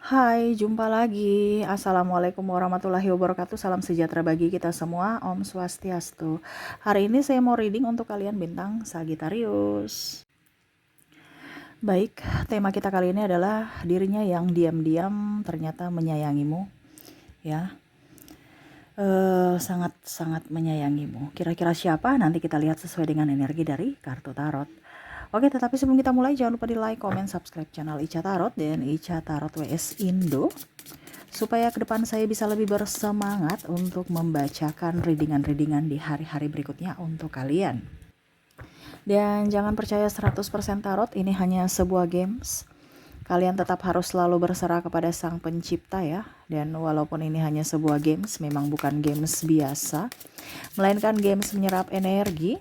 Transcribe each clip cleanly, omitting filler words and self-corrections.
Hai, jumpa lagi. Assalamualaikum warahmatullahi wabarakatuh. Salam sejahtera bagi kita semua. Om Swastiastu. Hari ini saya mau reading untuk kalian bintang Sagittarius. Baik, tema kita kali ini adalah dirinya yang diam-diam ternyata menyayangimu. Ya, sangat-sangat menyayangimu. Kira-kira siapa? Nanti kita lihat sesuai dengan energi dari kartu tarot. Oke, tetapi sebelum kita mulai jangan lupa di like, comment, subscribe channel Ica Tarot dan Ica Tarot WS Indo supaya ke depan saya bisa lebih bersemangat untuk membacakan readingan-readingan di hari-hari berikutnya untuk kalian. Dan jangan percaya 100% tarot, ini hanya sebuah games. Kalian tetap harus selalu berserah kepada Sang Pencipta ya. Dan walaupun ini hanya sebuah games, memang bukan games biasa, melainkan games menyerap energi.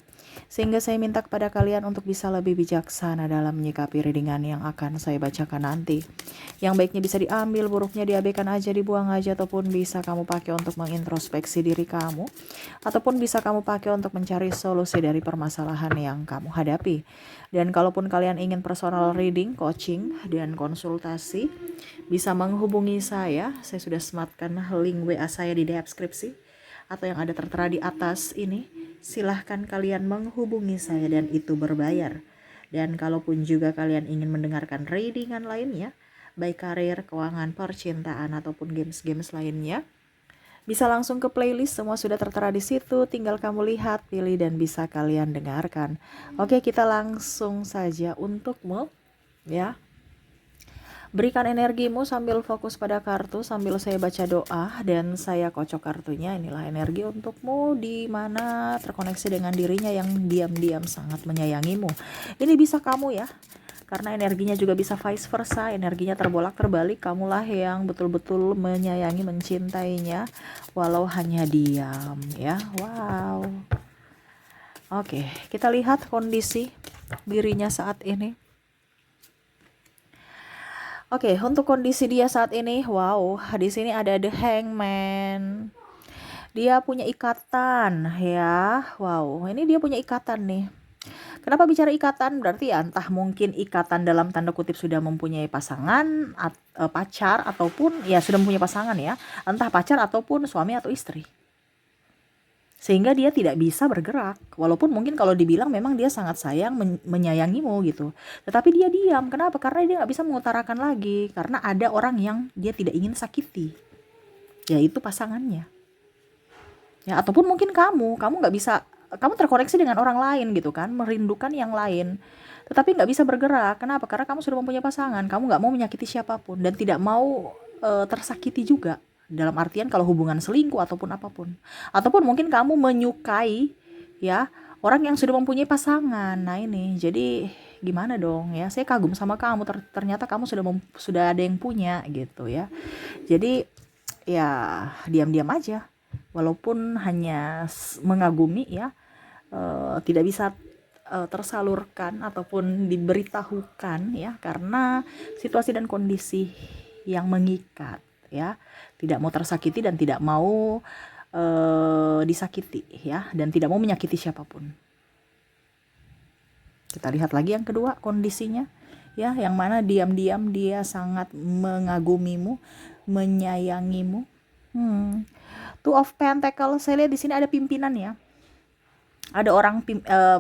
Sehingga saya minta kepada kalian untuk bisa lebih bijaksana dalam menyikapi readingan yang akan saya bacakan nanti. Yang baiknya bisa diambil, buruknya diabaikan aja, dibuang aja, ataupun bisa kamu pakai untuk mengintrospeksi diri kamu, ataupun bisa kamu pakai untuk mencari solusi dari permasalahan yang kamu hadapi. Dan kalaupun kalian ingin personal reading, coaching, dan konsultasi, bisa menghubungi saya. Saya sudah sematkan link WA saya di deskripsi atau yang ada tertera di atas ini. Silahkan kalian menghubungi saya dan itu berbayar. Dan kalaupun juga kalian ingin mendengarkan readingan lainnya, baik karir, keuangan, percintaan, ataupun games-games lainnya, bisa langsung ke playlist, semua sudah tertera di situ. Tinggal kamu lihat, pilih, dan bisa kalian dengarkan. Oke, kita langsung saja untukmu ya. Berikan energimu sambil fokus pada kartu, sambil saya baca doa dan saya kocok kartunya. Inilah energi untukmu di mana terkoneksi dengan dirinya yang diam-diam sangat menyayangimu. Ini bisa kamu ya, karena energinya juga bisa vice versa, energinya terbolak-terbalik. Kamulah yang betul-betul menyayangi, mencintainya, walau hanya diam ya. Wow. Oke, kita lihat kondisi dirinya saat ini. Oke, untuk kondisi dia saat ini, wow, di sini ada The Hangman. Dia punya ikatan ya, wow, ini dia punya ikatan nih. Kenapa bicara ikatan? Berarti ya entah mungkin ikatan dalam tanda kutip sudah mempunyai pasangan, pacar, ataupun ya sudah mempunyai pasangan ya, entah pacar ataupun suami atau istri. Sehingga dia tidak bisa bergerak, walaupun mungkin kalau dibilang memang dia sangat sayang, menyayangimu gitu, tetapi dia diam. Kenapa? Karena dia nggak bisa mengutarakan lagi, karena ada orang yang dia tidak ingin sakiti, yaitu pasangannya ya. Ataupun mungkin kamu nggak bisa, kamu terkoneksi dengan orang lain gitu kan, merindukan yang lain, tetapi nggak bisa bergerak. Kenapa? Karena kamu sudah mempunyai pasangan, kamu nggak mau menyakiti siapapun dan tidak mau tersakiti juga, dalam artian kalau hubungan selingkuh ataupun apapun. Ataupun mungkin kamu menyukai ya orang yang sudah mempunyai pasangan. Nah ini jadi gimana dong ya, saya kagum sama kamu, ternyata kamu sudah ada yang punya gitu ya. Jadi ya diam-diam aja, walaupun hanya mengagumi ya, tidak bisa tersalurkan ataupun diberitahukan ya, karena situasi dan kondisi yang mengikat ya. Tidak mau tersakiti dan tidak mau disakiti ya, dan tidak mau menyakiti siapapun. Kita lihat lagi yang kedua kondisinya ya, yang mana diam-diam dia sangat mengagumimu, menyayangimu. Two of Pentacles, saya lihat di sini ada pimpinan ya. Ada orang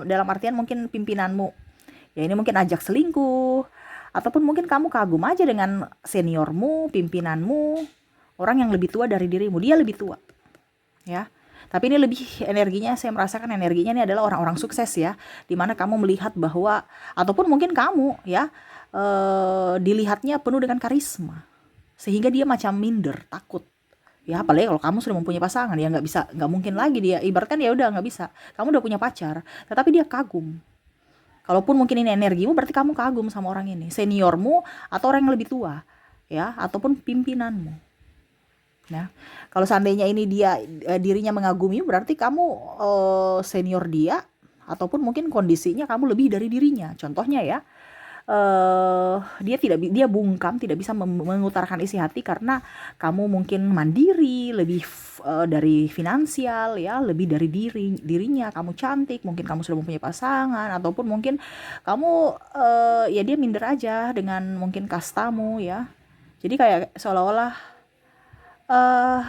dalam artian mungkin pimpinanmu ya, ini mungkin ajak selingkuh, ataupun mungkin kamu kagum aja dengan seniormu, pimpinanmu, orang yang lebih tua dari dirimu. Dia lebih tua ya, tapi ini lebih energinya, saya merasakan energinya ini adalah orang-orang sukses ya, dimana kamu melihat bahwa, ataupun mungkin kamu ya dilihatnya penuh dengan karisma, sehingga dia macam minder, takut ya. Apalagi kalau kamu sudah mempunyai pasangan ya, nggak mungkin lagi dia, ibaratkan ya udah nggak bisa, kamu udah punya pacar tetapi dia kagum. Kalaupun mungkin ini energimu, berarti kamu kagum sama orang ini, seniormu atau orang yang lebih tua ya, ataupun pimpinanmu ya. Kalau seandainya ini dia dirinya mengagumi, berarti kamu senior dia, ataupun mungkin kondisinya kamu lebih dari dirinya. Contohnya ya, dia bungkam, tidak bisa mengutarakan isi hati karena kamu mungkin mandiri, lebih dari finansial ya, lebih dari dirinya. Kamu cantik, mungkin kamu sudah mempunyai pasangan, ataupun mungkin kamu ya dia minder aja dengan mungkin kastamu ya. Jadi kayak seolah-olah eh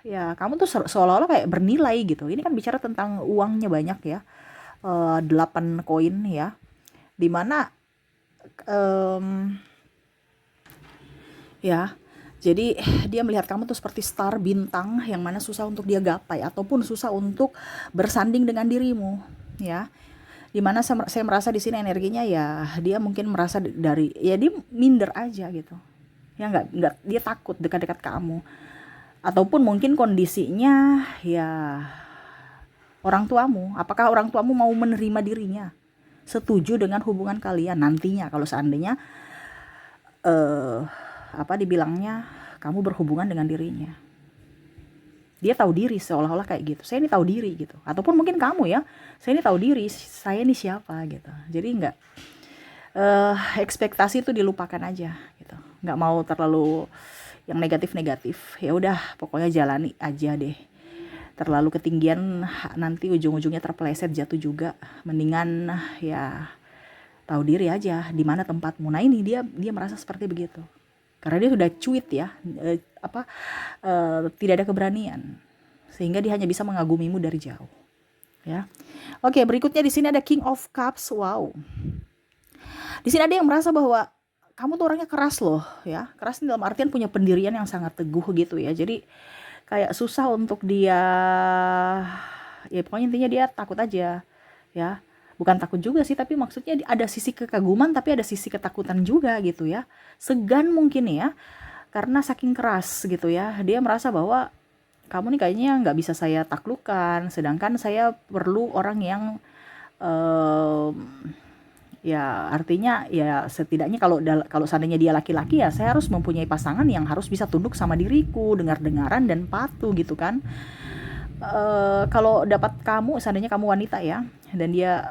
ya kamu tuh seolah-olah kayak bernilai gitu. Ini kan bicara tentang uangnya banyak ya. 8 koin ya. Dimana em, ya jadi dia melihat kamu tuh seperti star bintang yang mana susah untuk dia gapai ataupun susah untuk bersanding dengan dirimu ya. Dimana saya merasa di sini energinya ya dia mungkin merasa dari ya dia minder aja gitu ya, nggak dia takut dekat-dekat kamu, ataupun mungkin kondisinya ya orang tuamu, apakah orang tuamu mau menerima dirinya, setuju dengan hubungan kalian nantinya kalau seandainya eh apa dibilangnya kamu berhubungan dengan dirinya. Dia tahu diri seolah-olah kayak gitu, saya ini tahu diri gitu, ataupun mungkin kamu ya, saya ini tahu diri saya ini siapa gitu. Jadi nggak ekspektasi itu dilupakan aja gitu, nggak mau terlalu yang negatif-negatif. Ya udah pokoknya jalani aja deh, terlalu ketinggian nanti ujung-ujungnya terpeleset jatuh juga. Mendingan ya tahu diri aja di mana tempatmu. Nah ini dia merasa seperti begitu karena dia sudah cuit ya, tidak ada keberanian sehingga dia hanya bisa mengagumimu dari jauh ya. Oke, berikutnya di sini ada King of Cups. Wow, di sini ada yang merasa bahwa kamu tuh orangnya keras loh ya, keras dalam artian punya pendirian yang sangat teguh gitu ya. Jadi kayak susah untuk dia, ya pokoknya intinya dia takut aja ya. Bukan takut juga sih, tapi maksudnya ada sisi kekaguman tapi ada sisi ketakutan juga gitu ya. Segan mungkin ya, karena saking keras gitu ya. Dia merasa bahwa kamu nih kayaknya nggak bisa saya taklukkan, sedangkan saya perlu orang yang em, ya artinya ya setidaknya kalau seandainya dia laki-laki ya saya harus mempunyai pasangan yang harus bisa tunduk sama diriku, dengar-dengaran dan patuh gitu kan. Kalau dapat kamu, seandainya kamu wanita ya, dan dia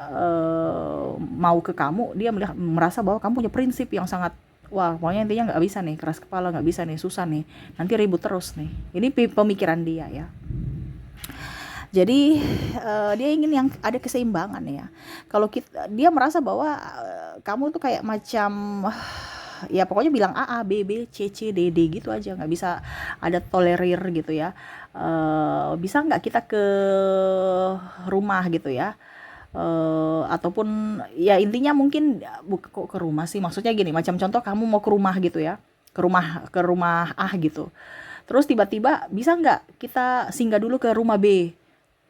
mau ke kamu, dia merasa bahwa kamu punya prinsip yang sangat, wah pokoknya intinya nggak bisa nih, keras kepala, nggak bisa nih, susah nih, nanti ribut terus nih. Ini pemikiran dia ya. Jadi dia ingin yang ada keseimbangan ya. Kalau dia merasa bahwa kamu tuh kayak macam ya pokoknya bilang A B B C C D D gitu aja, nggak bisa ada tolerir gitu ya. Bisa nggak kita ke rumah gitu ya, ataupun ya intinya mungkin kok ke rumah sih, maksudnya gini, macam contoh kamu mau ke rumah gitu ya, ke rumah A gitu, terus tiba-tiba bisa nggak kita singgah dulu ke rumah B,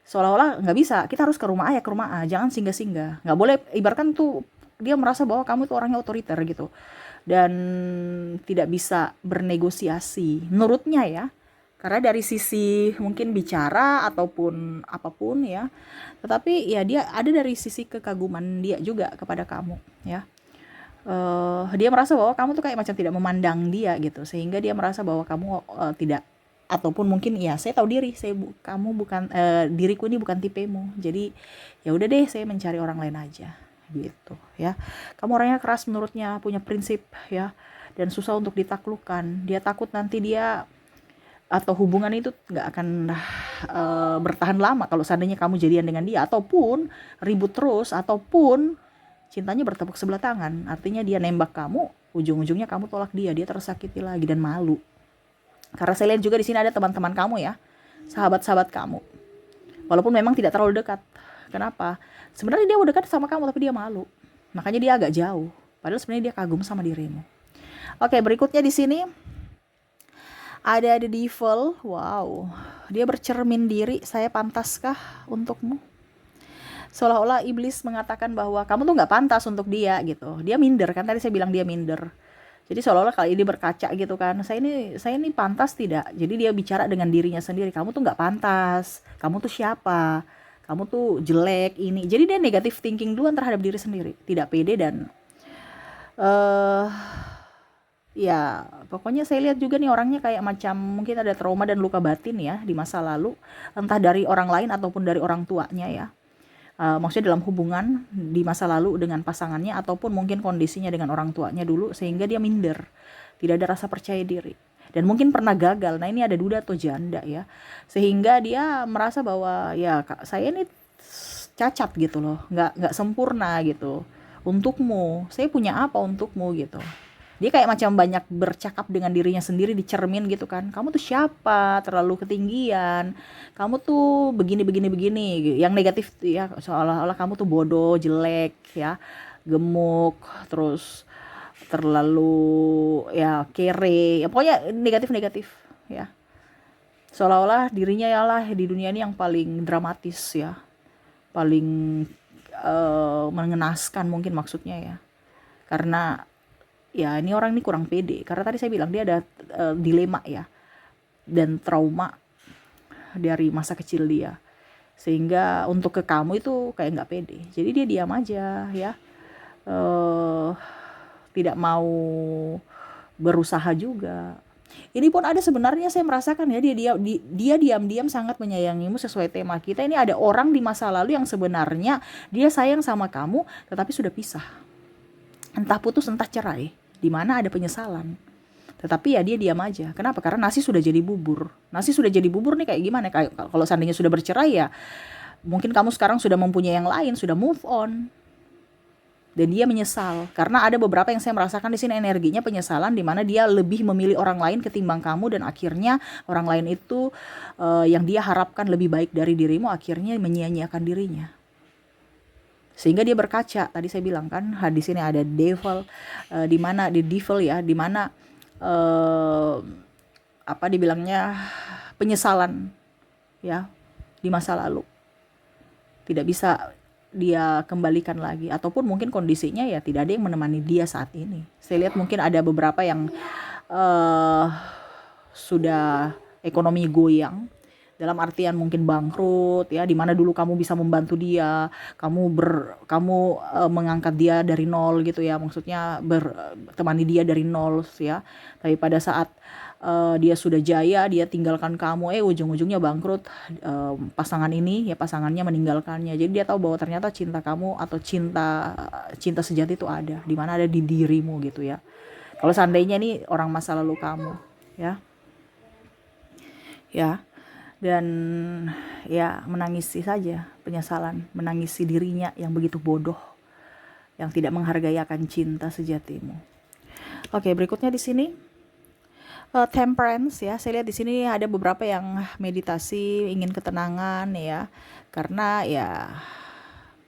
seolah-olah nggak bisa, kita harus ke rumah A ya, ke rumah A, jangan singgah-singgah, nggak boleh. Ibaratkan tuh dia merasa bahwa kamu tuh orangnya otoriter gitu dan tidak bisa bernegosiasi menurutnya ya, karena dari sisi mungkin bicara ataupun apapun ya, tetapi ya dia ada dari sisi kekaguman dia juga kepada kamu ya. Dia merasa bahwa kamu tuh kayak macam tidak memandang dia gitu, sehingga dia merasa bahwa kamu tidak, ataupun mungkin ya saya tahu diri, kamu bukan diriku ini bukan tipemu, jadi ya udah deh saya mencari orang lain aja gitu ya. Kamu orangnya keras menurutnya, punya prinsip ya, dan susah untuk ditaklukkan. Dia takut nanti dia atau hubungan itu nggak akan bertahan lama kalau seandainya kamu jadian dengan dia, ataupun ribut terus, ataupun cintanya bertepuk sebelah tangan. Artinya dia nembak kamu, ujung-ujungnya kamu tolak dia tersakiti lagi dan malu. Karena saya lihat juga di sini ada teman-teman kamu ya, sahabat-sahabat kamu. Walaupun memang tidak terlalu dekat. Kenapa? Sebenarnya dia udah dekat sama kamu tapi dia malu. Makanya dia agak jauh. Padahal sebenarnya dia kagum sama dirimu. Oke, berikutnya di sini ada The Devil. Wow, dia bercermin diri, saya pantaskah untukmu? Seolah-olah iblis mengatakan bahwa kamu tuh nggak pantas untuk dia gitu. Dia minder kan, tadi saya bilang dia minder. Jadi seolah-olah kali ini berkaca gitu kan, saya ini pantas tidak? Jadi dia bicara dengan dirinya sendiri, kamu tuh nggak pantas, kamu tuh siapa? Kamu tuh jelek ini. Jadi dia negatif thinking duluan terhadap diri sendiri, tidak pede dan eh ya pokoknya saya lihat juga nih orangnya kayak macam mungkin ada trauma dan luka batin ya di masa lalu, entah dari orang lain ataupun dari orang tuanya ya. Maksudnya dalam hubungan di masa lalu dengan pasangannya, ataupun mungkin kondisinya dengan orang tuanya dulu, sehingga dia minder, tidak ada rasa percaya diri, dan mungkin pernah gagal. Nah ini ada duda atau janda ya, sehingga dia merasa bahwa ya saya ini cacat gitu loh, nggak sempurna gitu untukmu, saya punya apa untukmu gitu. Dia kayak macam banyak bercakap dengan dirinya sendiri di cermin gitu kan. Kamu tuh siapa? Terlalu ketinggian. Kamu tuh begini begini begini. Yang negatif tuh ya, seolah-olah kamu tuh bodoh, jelek ya, gemuk, terus terlalu ya kere. Ya pokoknya negatif-negatif ya. Seolah-olah dirinya ya lah di dunia ini yang paling dramatis ya. Paling mengenaskan mungkin maksudnya ya. Karena ya ini orang ini kurang pede karena tadi saya bilang dia ada dilema ya dan trauma dari masa kecil dia, sehingga untuk ke kamu itu kayak nggak pede, jadi dia diam aja ya, eh tidak mau berusaha juga. Ini pun ada sebenarnya saya merasakan ya, dia diam-diam sangat menyayangimu sesuai tema kita. Ini ada orang di masa lalu yang sebenarnya dia sayang sama kamu tetapi sudah pisah, entah putus entah cerai, di mana ada penyesalan. Tetapi ya dia diam aja. Kenapa? Karena nasi sudah jadi bubur. Nasi sudah jadi bubur nih kayak gimana? Kayak kalau seandainya sudah bercerai ya, mungkin kamu sekarang sudah mempunyai yang lain, sudah move on. Dan dia menyesal karena ada beberapa yang saya merasakan di sini energinya penyesalan, di mana dia lebih memilih orang lain ketimbang kamu, dan akhirnya orang lain itu yang dia harapkan lebih baik dari dirimu akhirnya menyia-nyiakan dirinya. Sehingga dia berkaca, tadi saya bilang kan di sini ada devil, di mana di devil ya, di mana apa dibilangnya, penyesalan ya di masa lalu tidak bisa dia kembalikan lagi, ataupun mungkin kondisinya ya tidak ada yang menemani dia saat ini. Saya lihat mungkin ada beberapa yang sudah ekonomi goyang, dalam artian mungkin bangkrut ya, dimana dulu kamu bisa membantu dia, kamu mengangkat dia dari nol gitu ya, maksudnya temani dia dari nol ya, tapi pada saat dia sudah jaya, dia tinggalkan kamu, ujung-ujungnya bangkrut, pasangannya meninggalkannya. Jadi dia tahu bahwa ternyata cinta kamu atau cinta sejati itu ada, di mana ada di dirimu gitu ya. Kalau seandainya nih orang masa lalu kamu ya, dan ya menangisi saja penyesalan, menangisi dirinya yang begitu bodoh, yang tidak menghargai akan cinta sejatimu. Oke, berikutnya di sini temperance ya. Saya lihat di sini ada beberapa yang meditasi, ingin ketenangan ya. Karena ya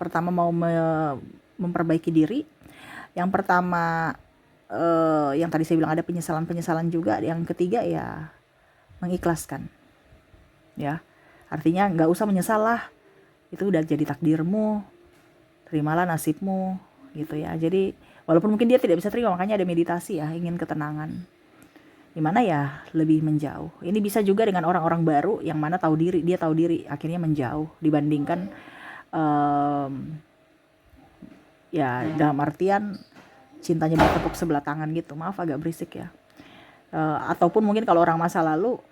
pertama mau memperbaiki diri. Yang pertama yang tadi saya bilang ada penyesalan juga. Yang ketiga ya mengikhlaskan. Ya. Artinya nggak usah menyesal lah. Itu udah jadi takdirmu. Terimalah nasibmu gitu ya. Jadi walaupun mungkin dia tidak bisa terima, makanya ada meditasi ya, ingin ketenangan. Dimana ya lebih menjauh. Ini bisa juga dengan orang-orang baru yang mana dia tahu diri akhirnya menjauh dibandingkan ya dalam artian cintanya bertepuk sebelah tangan gitu. Maaf agak berisik ya. Ataupun mungkin kalau orang masa lalu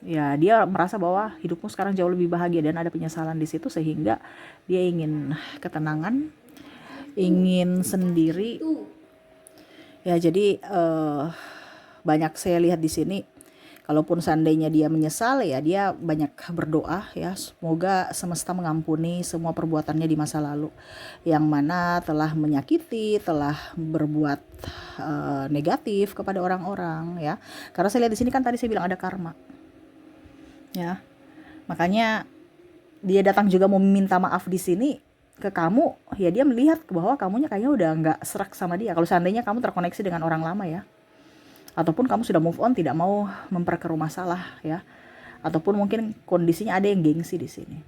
ya dia merasa bahwa hidupmu sekarang jauh lebih bahagia dan ada penyesalan di situ, sehingga dia ingin ketenangan, ingin sendiri. Ya jadi banyak saya lihat di sini, kalaupun seandainya dia menyesal ya dia banyak berdoa ya, semoga semesta mengampuni semua perbuatannya di masa lalu yang mana telah menyakiti, telah berbuat negatif kepada orang-orang ya. Karena saya lihat di sini kan tadi saya bilang ada karma ya, makanya dia datang juga mau meminta maaf di sini ke kamu ya. Dia melihat bahwa kamunya kayaknya udah nggak serak sama dia. Kalau seandainya kamu terkoneksi dengan orang lama ya, ataupun kamu sudah move on, tidak mau memperkeruh masalah ya, ataupun mungkin kondisinya ada yang gengsi di sini,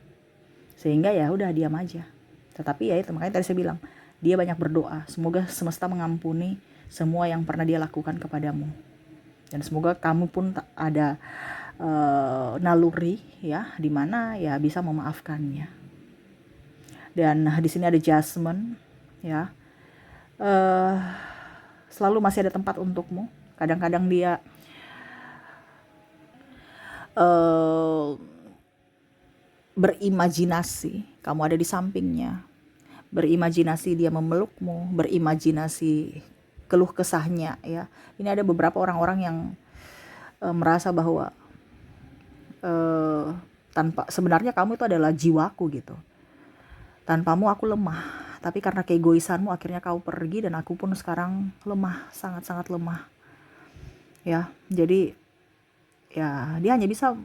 sehingga ya udah diam aja. Tetapi ya itu makanya tadi saya bilang dia banyak berdoa, semoga semesta mengampuni semua yang pernah dia lakukan kepadamu, dan semoga kamu pun ada naluri ya, dimana ya bisa memaafkannya. Dan di sini ada judgment ya, selalu masih ada tempat untukmu. Kadang-kadang dia berimajinasi kamu ada di sampingnya, berimajinasi dia memelukmu, berimajinasi keluh kesahnya ya. Ini ada beberapa orang-orang yang merasa bahwa sebenarnya kamu itu adalah jiwaku gitu. Tanpamu aku lemah, tapi karena keegoisanmu akhirnya kau pergi dan aku pun sekarang lemah, sangat-sangat lemah. Ya, jadi ya dia hanya bisa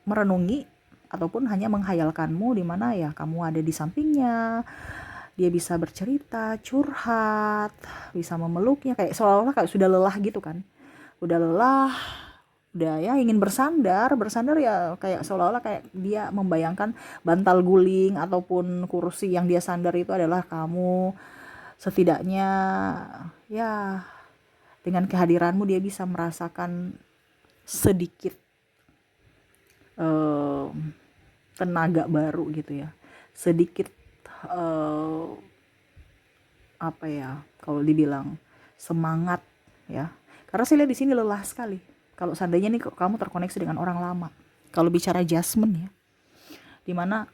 merenungi ataupun hanya menghayalkanmu di mana ya kamu ada di sampingnya. Dia bisa bercerita, curhat, bisa memeluknya kayak seolah-olah kayak sudah lelah gitu kan. Udah lelah, udah ya ingin bersandar ya kayak seolah-olah kayak dia membayangkan bantal guling ataupun kursi yang dia sandar itu adalah kamu. Setidaknya ya dengan kehadiranmu dia bisa merasakan sedikit eh, tenaga baru gitu ya, sedikit eh, apa ya kalau dibilang semangat ya, karena saya lihat di sini lelah sekali. Kalau seandainya nih kamu terkoneksi dengan orang lama, kalau bicara Jasmine ya, dimana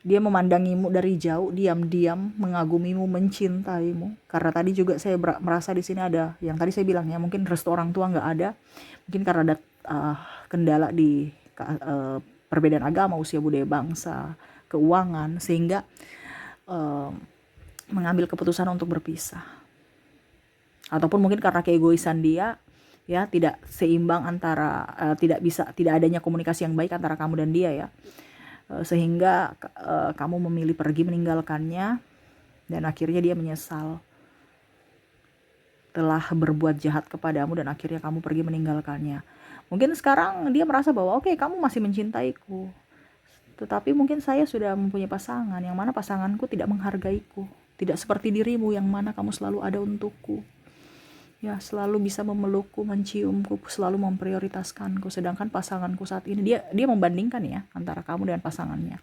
dia memandangimu dari jauh, diam-diam mengagumimu, mencintaimu. Karena tadi juga saya merasa di sini ada yang tadi saya bilang ya, mungkin restu orang tua nggak ada, mungkin karena ada kendala di perbedaan agama, usia, budaya, bangsa, keuangan, sehingga mengambil keputusan untuk berpisah. Ataupun mungkin karena keegoisan dia ya, tidak seimbang antara tidak adanya komunikasi yang baik antara kamu dan dia ya. Sehingga kamu memilih pergi meninggalkannya dan akhirnya dia menyesal telah berbuat jahat kepadamu dan akhirnya kamu pergi meninggalkannya. Mungkin sekarang dia merasa bahwa oke, kamu masih mencintaiku, tetapi mungkin saya sudah mempunyai pasangan yang mana pasanganku tidak menghargaiku, tidak seperti dirimu yang mana kamu selalu ada untukku. Ya, selalu bisa memelukku, menciumku, selalu memprioritaskanku. Sedangkan pasanganku saat ini dia membandingkan ya antara kamu dengan pasangannya,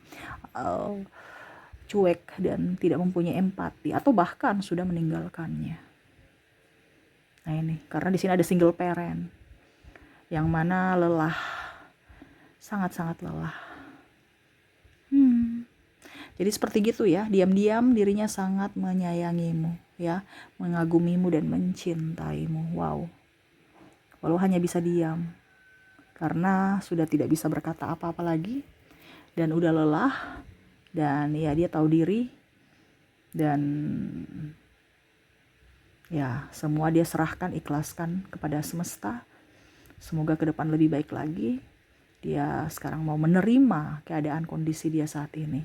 cuek dan tidak mempunyai empati atau bahkan sudah meninggalkannya. Nah ini karena di sini ada single parent yang mana lelah, sangat-sangat lelah. Jadi seperti gitu ya, diam-diam dirinya sangat menyayangimu ya, mengagumimu dan mencintaimu. Wow. Walau hanya bisa diam karena sudah tidak bisa berkata apa-apa lagi dan udah lelah, dan ya dia tahu diri dan ya semua dia serahkan, ikhlaskan kepada semesta. Semoga ke depan lebih baik lagi. Dia sekarang mau menerima keadaan kondisi dia saat ini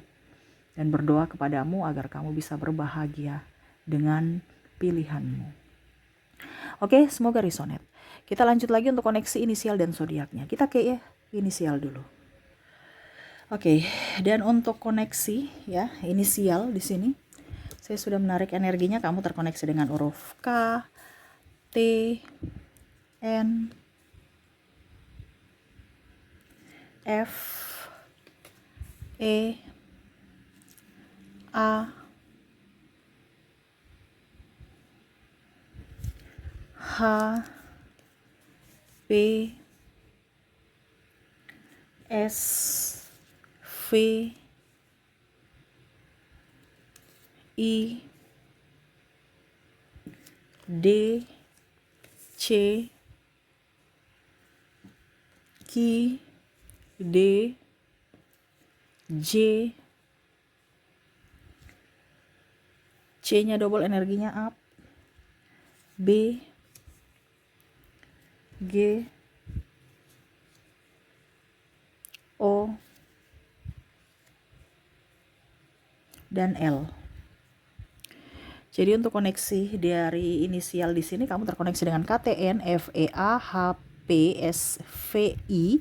dan berdoa kepadamu agar kamu bisa berbahagia dengan pilihanmu. Oke, semoga resonate. Kita lanjut lagi untuk koneksi inisial dan zodiaknya. Kita ke inisial dulu. Oke, dan untuk koneksi ya inisial di sini saya sudah menarik energinya. Kamu terkoneksi dengan huruf K, T, N, F, E, A, H, P, S, V, I, D, C, Q, D, J, C-nya double energinya up, B, G, O, dan L. Jadi untuk koneksi dari inisial di sini kamu terkoneksi dengan KTN, FEA, HP, SVI,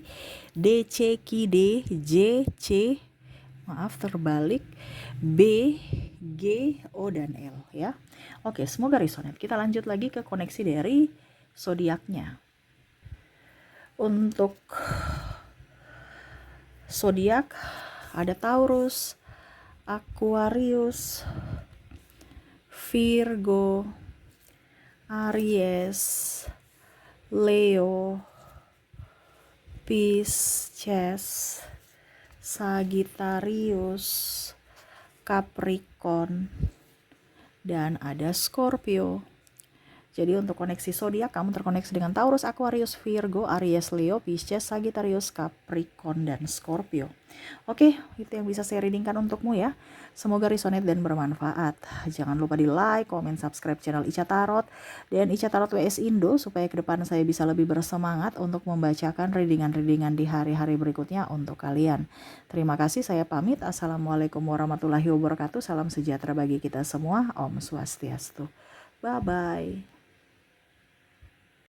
DC, KD, JC, maaf terbalik, B, G, O, dan L ya. Oke, semoga resonate. Kita lanjut lagi ke koneksi dari zodiaknya. Untuk zodiak ada Taurus, Aquarius, Virgo, Aries, Leo, Pisces, Sagittarius, Capricorn, dan ada Scorpio, Jadi untuk koneksi zodiak, kamu terkoneksi dengan Taurus, Aquarius, Virgo, Aries, Leo, Pisces, Sagittarius, Capricorn, dan Scorpio. Oke, itu yang bisa saya readingkan untukmu ya. Semoga resonate dan bermanfaat. Jangan lupa di like, comment, subscribe channel Ica Tarot dan Ica Tarot WS Indo supaya ke depan saya bisa lebih bersemangat untuk membacakan readingan-readingan di hari-hari berikutnya untuk kalian. Terima kasih, saya pamit. Assalamualaikum warahmatullahi wabarakatuh. Salam sejahtera bagi kita semua. Om Swastiastu. Bye-bye.